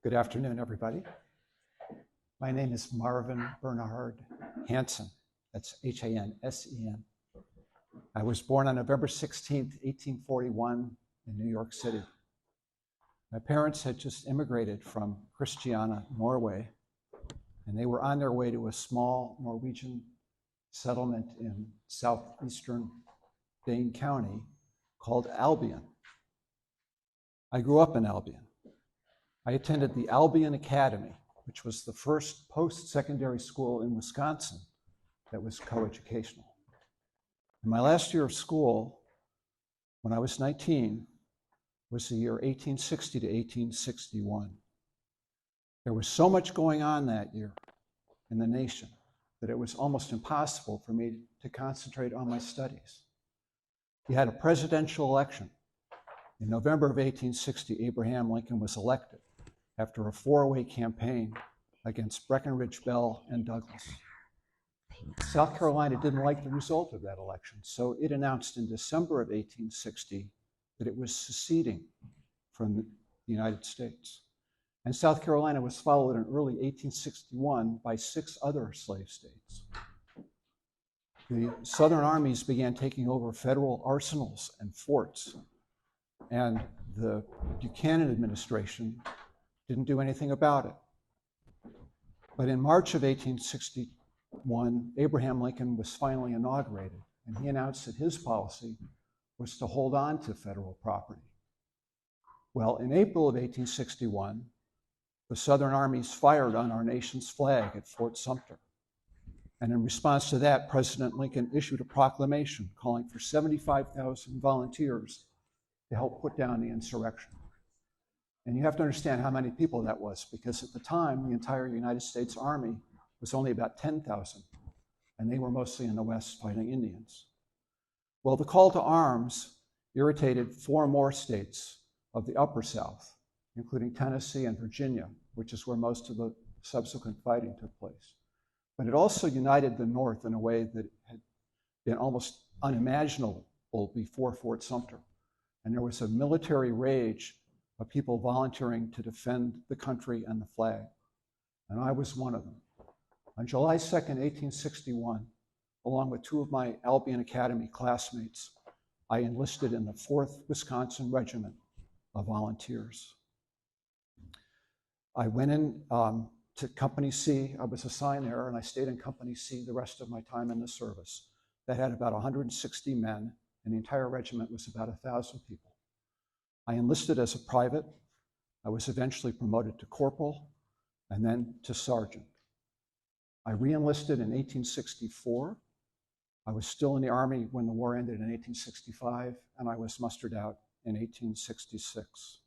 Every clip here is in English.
Good afternoon, everybody. My name is Marvin Bernard Hansen. That's Hansen. I was born on November 16th, 1841 in New York City. My parents had just immigrated from Christiania, Norway, and they were on their way to a small Norwegian settlement in southeastern Dane County called Albion. I grew up in Albion. I attended the Albion Academy, which was the first post-secondary school in Wisconsin that was coeducational. And my last year of school, when I was 19, was the year 1860 to 1861. There was so much going on that year in the nation that it was almost impossible for me to concentrate on my studies. We had a presidential election. In November of 1860, Abraham Lincoln was elected after a four-way campaign against Breckinridge, Bell, and Douglas. South Carolina didn't like the result of that election, so it announced in December of 1860 that it was seceding from the United States. And South Carolina was followed in early 1861 by 6 other slave states. The Southern armies began taking over federal arsenals and forts, and the Buchanan administration didn't do anything about it. But in March of 1861, Abraham Lincoln was finally inaugurated, and he announced that his policy was to hold on to federal property. Well, in April of 1861, the Southern armies fired on our nation's flag at Fort Sumter. And in response to that, President Lincoln issued a proclamation calling for 75,000 volunteers to help put down the insurrection. And you have to understand how many people that was, because at the time, the entire United States Army was only about 10,000, and they were mostly in the West fighting Indians. Well, the call to arms irritated 4 more states of the Upper South, including Tennessee and Virginia, which is where most of the subsequent fighting took place. But it also united the North in a way that had been almost unimaginable before Fort Sumter. And there was a military rage of people volunteering to defend the country and the flag. And I was one of them. On July 2nd, 1861, along with 2 of my Albion Academy classmates, I enlisted in the 4th Wisconsin Regiment of Volunteers. I went in to Company C. I was assigned there, and I stayed in Company C the rest of my time in the service. That had about 160 men, and the entire regiment was about 1,000 people. I enlisted as a private. I was eventually promoted to corporal and then to sergeant. I re-enlisted in 1864. I was still in the Army when the war ended in 1865, and I was mustered out in 1866.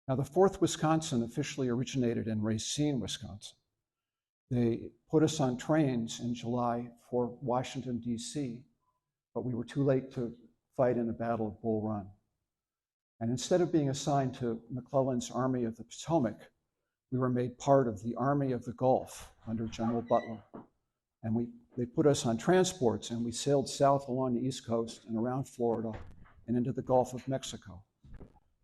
Now, the 4th Wisconsin officially originated in Racine, Wisconsin. They put us on trains in July for Washington, D.C., but we were too late to fight in the Battle of Bull Run. And instead of being assigned to McClellan's Army of the Potomac, we were made part of the Army of the Gulf under General Butler. And they put us on transports, and we sailed south along the East Coast and around Florida and into the Gulf of Mexico,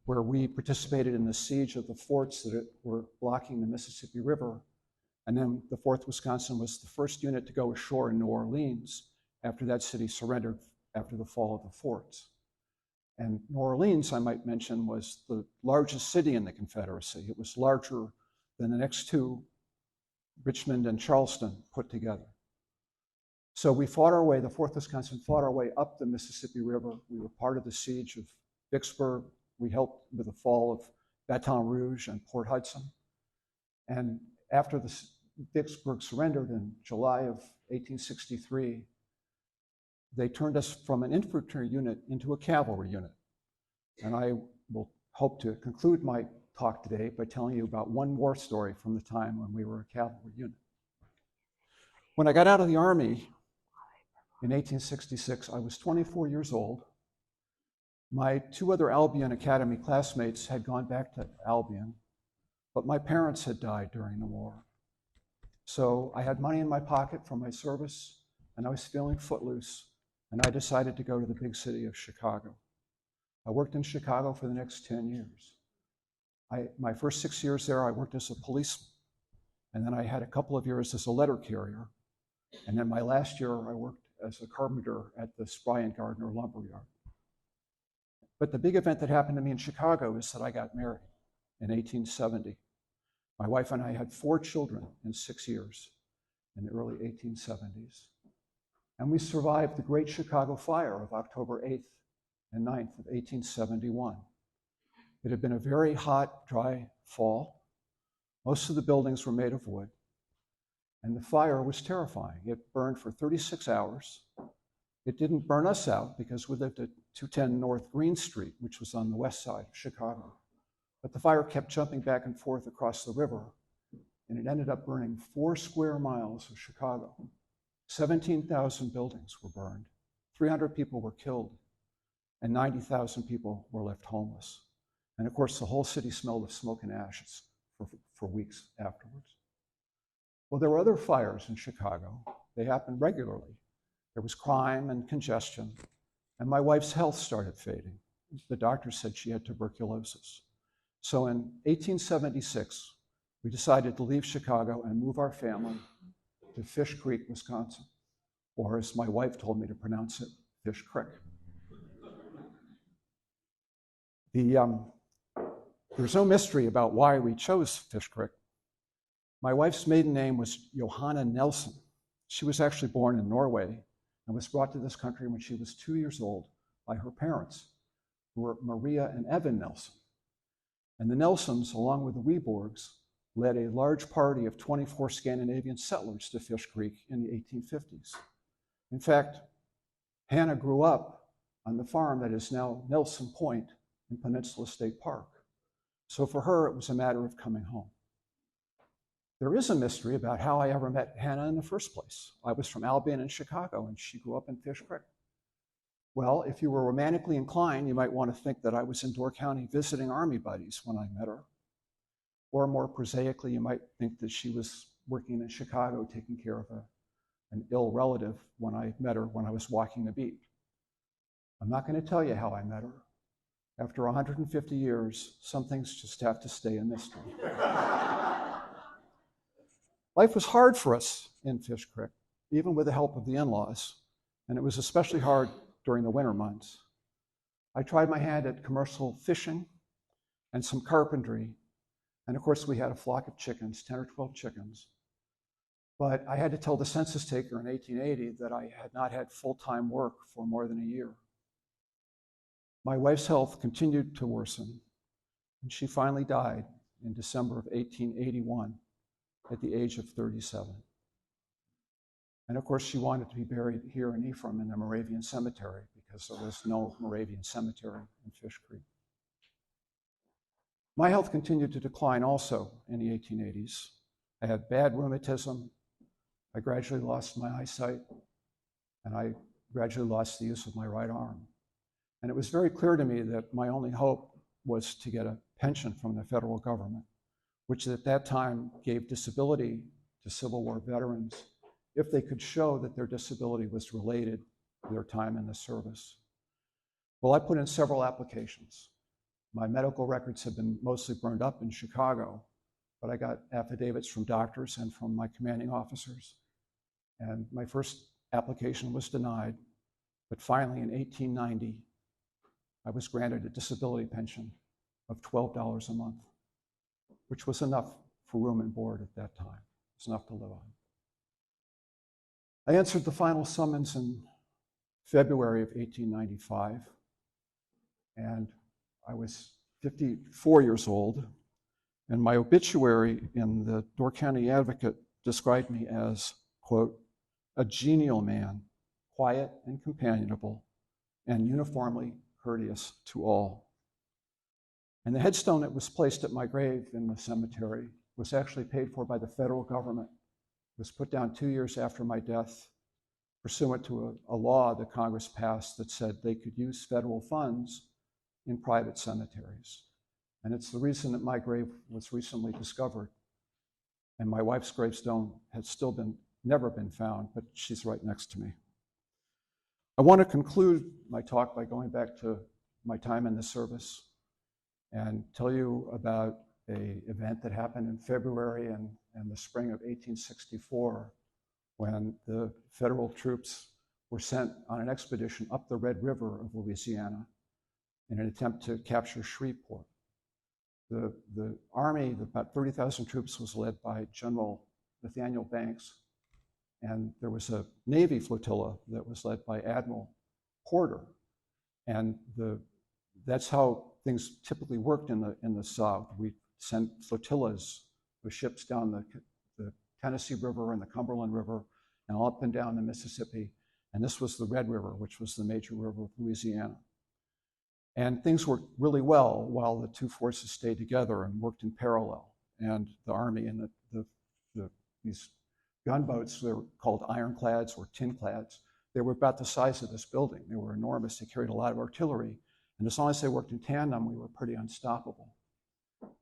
where we participated in the siege of the forts that were blocking the Mississippi River. And then the 4th Wisconsin was the first unit to go ashore in New Orleans after that city surrendered after the fall of the forts. And New Orleans, I might mention, was the largest city in the Confederacy. It was larger than the next 2, Richmond and Charleston, put together. So we fought our way, the 4th Wisconsin fought our way up the Mississippi River. We were part of the siege of Vicksburg. We helped with the fall of Baton Rouge and Port Hudson. And after the Vicksburg surrendered in July of 1863, they turned us from an infantry unit into a cavalry unit. And I will hope to conclude my talk today by telling you about one war story from the time when we were a cavalry unit. When I got out of the Army in 1866, I was 24 years old. My 2 other Albion Academy classmates had gone back to Albion, but my parents had died during the war. So I had money in my pocket from my service, and I was feeling footloose, and I decided to go to the big city of Chicago. I worked in Chicago for the next 10 years. My first 6 years there, I worked as a policeman. And then I had a couple of years as a letter carrier. And then my last year, I worked as a carpenter at the Spry and Gardner lumberyard. But the big event that happened to me in Chicago is that I got married in 1870. My wife and I had 4 children in 6 years in the early 1870s. And we survived the Great Chicago Fire of October 8th and 9th of 1871. It had been a very hot, dry fall. Most of the buildings were made of wood. And the fire was terrifying. It burned for 36 hours. It didn't burn us out because we lived at 210 North Green Street, which was on the west side of Chicago. But the fire kept jumping back and forth across the river, and it ended up burning 4 square miles of Chicago. 17,000 buildings were burned, 300 people were killed, and 90,000 people were left homeless. And of course, the whole city smelled of smoke and ashes for weeks afterwards. Well, there were other fires in Chicago. They happened regularly. There was crime and congestion, and my wife's health started fading. The doctor said she had tuberculosis. So in 1876, we decided to leave Chicago and move our family to Fish Creek, Wisconsin, or as my wife told me to pronounce it, Fish Creek. There's no mystery about why we chose Fish Creek. My wife's maiden name was Johanna Nelson. She was actually born in Norway and was brought to this country when she was 2 years old by her parents, who were Maria and Evan Nelson. And the Nelsons, along with the Weborgs, led a large party of 24 Scandinavian settlers to Fish Creek in the 1850s. In fact, Hannah grew up on the farm that is now Nelson Point in Peninsula State Park. So for her, it was a matter of coming home. There is a mystery about how I ever met Hannah in the first place. I was from Albion in Chicago, and she grew up in Fish Creek. Well, if you were romantically inclined, you might want to think that I was in Door County visiting Army buddies when I met her. Or more prosaically, you might think that she was working in Chicago taking care of an ill relative when I met her when I was walking the beat. I'm not going to tell you how I met her. After 150 years, some things just have to stay a mystery. Life was hard for us in Fish Creek, even with the help of the in-laws, and it was especially hard during the winter months. I tried my hand at commercial fishing and some carpentry, and of course we had a flock of chickens, 10 or 12 chickens. But I had to tell the census taker in 1880 that I had not had full-time work for more than a year. My wife's health continued to worsen, and she finally died in December of 1881 at the age of 37. And of course, she wanted to be buried here in Ephraim in the Moravian Cemetery because there was no Moravian cemetery in Fish Creek. My health continued to decline also in the 1880s. I had bad rheumatism. I gradually lost my eyesight, and I gradually lost the use of my right arm. And it was very clear to me that my only hope was to get a pension from the federal government, which at that time gave disability to Civil War veterans if they could show that their disability was related to their time in the service. Well, I put in several applications. My medical records have been mostly burned up in Chicago, but I got affidavits from doctors and from my commanding officers. And my first application was denied, but finally in 1890, I was granted a disability pension of $12 a month, which was enough for room and board at that time. It was enough to live on. I answered the final summons in February of 1895, and I was 54 years old, and my obituary in the Door County Advocate described me as, quote, a genial man, quiet and companionable, and uniformly courteous to all. And the headstone that was placed at my grave in the cemetery was actually paid for by the federal government. It was put down 2 years after my death, pursuant to a law that Congress passed that said they could use federal funds in private cemeteries. And it's the reason that my grave was recently discovered. And my wife's gravestone has still never been found, but she's right next to me. I want to conclude my talk by going back to my time in the service and tell you about an event that happened in February and the spring of 1864, when the federal troops were sent on an expedition up the Red River of Louisiana in an attempt to capture Shreveport. The army, about 30,000 troops, was led by General Nathaniel Banks, and there was a Navy flotilla that was led by Admiral Porter. And that's how things typically worked in the South. We sent flotillas with ships down the Tennessee River and the Cumberland River and up and down the Mississippi. And this was the Red River, which was the major river of Louisiana. And things worked really well while the two forces stayed together and worked in parallel. And the Army and these gunboats, they were called ironclads or tinclads. They were about the size of this building. They were enormous. They carried a lot of artillery. And as long as they worked in tandem, we were pretty unstoppable.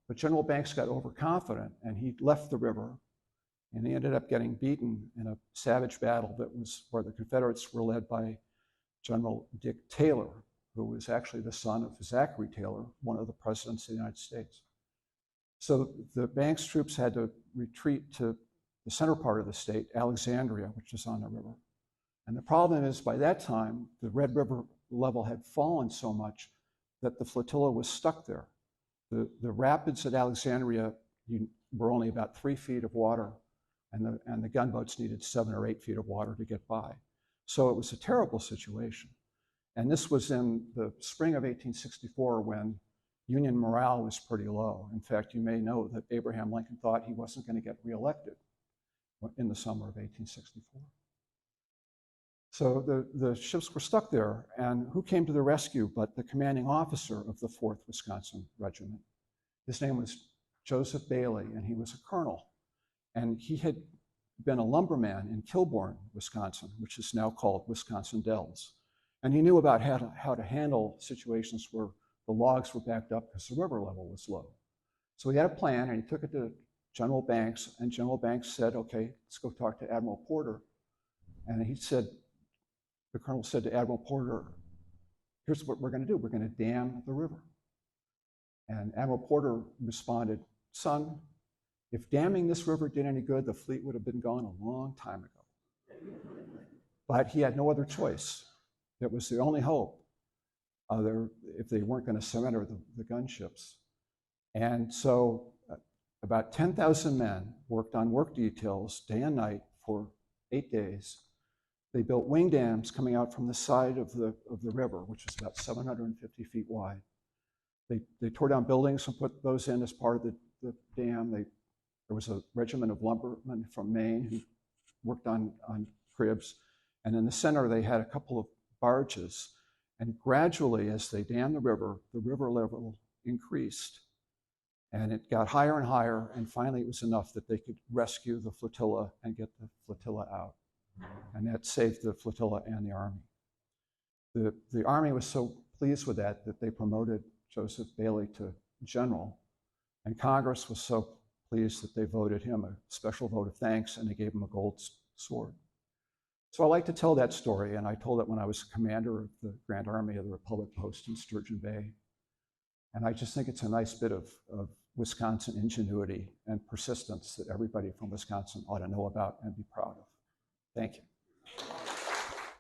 But General Banks got overconfident, and he left the river, and he ended up getting beaten in a savage battle where the Confederates were led by General Dick Taylor, who was actually the son of Zachary Taylor, one of the presidents of the United States. So the Banks troops had to retreat to the center part of the state, Alexandria, which is on the river. And the problem is, by that time, the Red River level had fallen so much that the flotilla was stuck there. The rapids at Alexandria were only about 3 feet of water, and the gunboats needed 7 or 8 feet of water to get by. So it was a terrible situation. And this was in the spring of 1864, when Union morale was pretty low. In fact, you may know that Abraham Lincoln thought he wasn't going to get reelected in the summer of 1864. So the ships were stuck there, and who came to the rescue but the commanding officer of the 4th Wisconsin Regiment? His name was Joseph Bailey, and he was a colonel. And he had been a lumberman in Kilbourne, Wisconsin, which is now called Wisconsin Dells. And he knew about how to handle situations where the logs were backed up because the river level was low. So he had a plan, and he took it to General Banks, and General Banks said, okay, let's go talk to Admiral Porter. And the colonel said to Admiral Porter, here's what we're going to do. We're going to dam the river. And Admiral Porter responded, son, if damming this river did any good, the fleet would have been gone a long time ago. But he had no other choice. It was the only hope if they weren't going to surrender the gunships. And so about 10,000 men worked on work details day and night for 8 days. They built wing dams coming out from the side of the river, which is about 750 feet wide. They tore down buildings and put those in as part of the dam. There was a regiment of lumbermen from Maine who worked on cribs. And in the center, they had a couple of barges. And gradually, as they dammed the river level increased. And it got higher and higher, and finally it was enough that they could rescue the flotilla and get the flotilla out. And that saved the flotilla and the Army. The Army was so pleased with that they promoted Joseph Bailey to general, and Congress was so pleased that they voted him a special vote of thanks, and they gave him a gold sword. So I like to tell that story, and I told it when I was commander of the Grand Army of the Republic Post in Sturgeon Bay. And I just think it's a nice bit of Wisconsin ingenuity and persistence that everybody from Wisconsin ought to know about and be proud of. Thank you.